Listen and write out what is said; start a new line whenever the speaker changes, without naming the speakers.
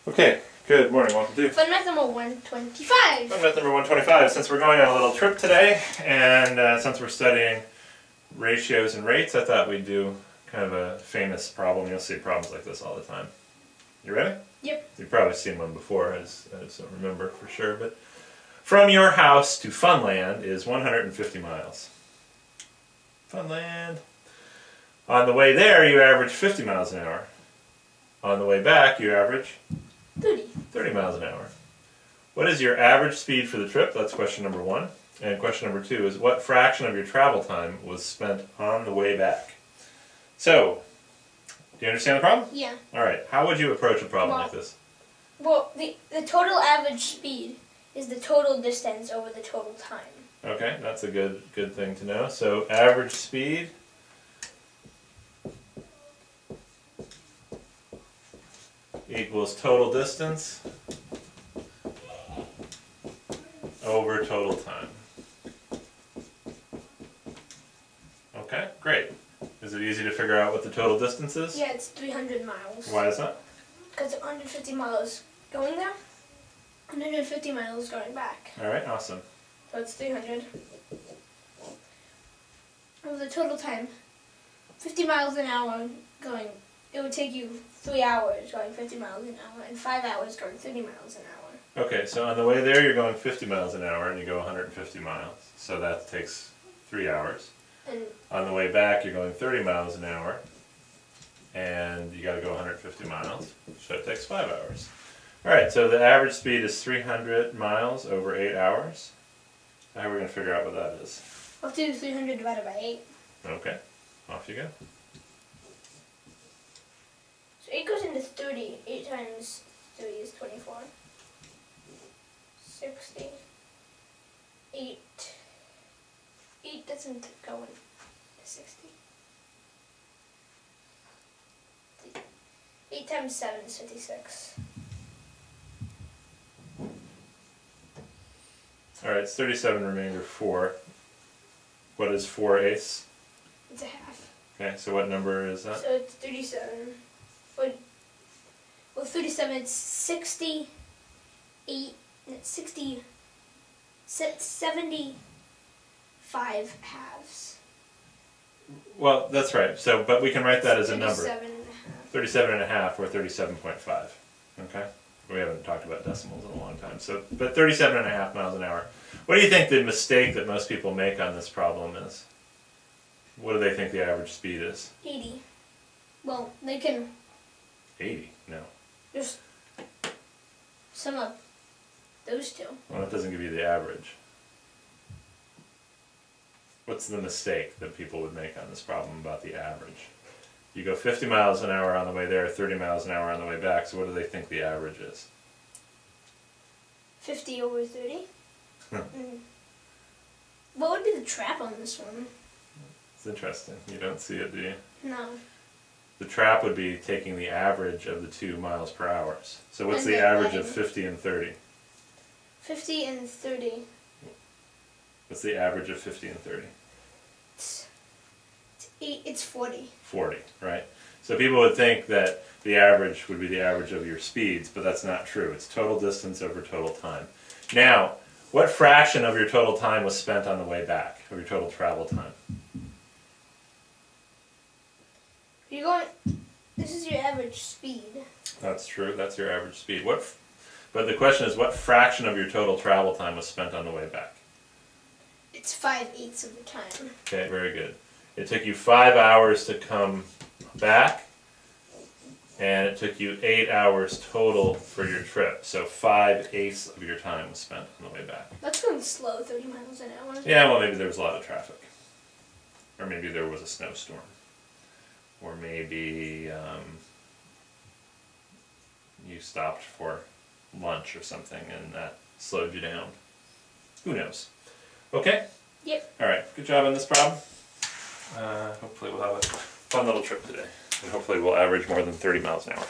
Okay, good morning. Welcome to
FunMath number 125.
FunMath number 125. Since we're going on a little trip today, and since we're studying ratios and rates, I thought we'd do kind of a famous problem. You'll see problems like this all the time. You ready?
Yep.
You've probably seen one before, I just don't remember for sure. But from your house to Funland is 150 miles. Funland. On the way there, you average 50 miles an hour. On the way back, you average 30 miles an hour. What is your average speed for the trip? That's question number one. And question number two is, what fraction of your travel time was spent on the way back? So, do you understand the problem?
Yeah.
Alright, how would you approach a problem like this?
Well, the total average speed is the total distance over the total time.
Okay, that's a good thing to know. So, average speed equals total distance over total time. Okay, great. Is it easy to figure out what the total distance is?
Yeah, it's 300 miles.
Why is that?
Because 150 miles going there, 150 miles going back.
Alright, awesome.
So it's 300. Over the total time, 50 miles an hour going, it would take you 3 hours going 50 miles an hour and 5 hours going 30 miles an hour.
Okay, so on the way there you're going 50 miles an hour and you go 150 miles. So that takes 3 hours.
And
on the way back you're going 30 miles an hour and you got to go 150 miles. So it takes 5 hours. Alright, so the average speed is 300 miles over 8 hours. How are we going to figure out what that is?
I'll do 300 divided by 8.
Okay, off you go.
So 8 goes into 30. 8 times 3 is 24. 60. 8 doesn't go into 60. 8 times 7 is 56.
Alright, it's 37 remainder 4. What is 4/8?
It's a half.
Okay, so what number is that?
So it's 37. Well, 37, it's 68, it's 75 halves.
Well, that's right. So, but we can write that as a number.
37
37 and a half or 37.5. Okay? We haven't talked about decimals in a long time. So, but 37 and a half miles an hour. What do you think the mistake that most people make on this problem is? What do they think the average speed is?
80. Well, they can
80? No.
just sum up those two.
Well, that doesn't give you the average. What's the mistake that people would make on this problem about the average? You go 50 miles an hour on the way there, 30 miles an hour on the way back, so what do they think the average is?
50 over 30. What would be the trap on this one?
It's interesting. You don't see it, do you?
No.
The trap would be taking the average of the 2 miles per hour. So what's
And
the
then
average of
dividing.
50 and 30?
50 and 30.
What's the average of 50 and 30?
It's 40.
40, right? So people would think that the average would be the average of your speeds, but that's not true. It's total distance over total time. Now, what fraction of your total time was spent on the way back, of your total travel time?
You're going, this is your average speed.
That's true, that's your average speed. But the question is, what fraction of your total travel time was spent on the way back?
It's 5/8 of the time.
Okay, very good. It took you 5 hours to come back, and it took you 8 hours total for your trip. So 5/8 of your time was spent on the way back.
That's going slow, 30 miles an hour.
Yeah, well, maybe there was a lot of traffic. Or maybe there was a snowstorm. Or maybe you stopped for lunch or something and that slowed you down. Who knows? Okay?
Yep.
Alright, good job on this problem. Hopefully we'll have a fun little trip today. And hopefully we'll average more than 30 miles an hour.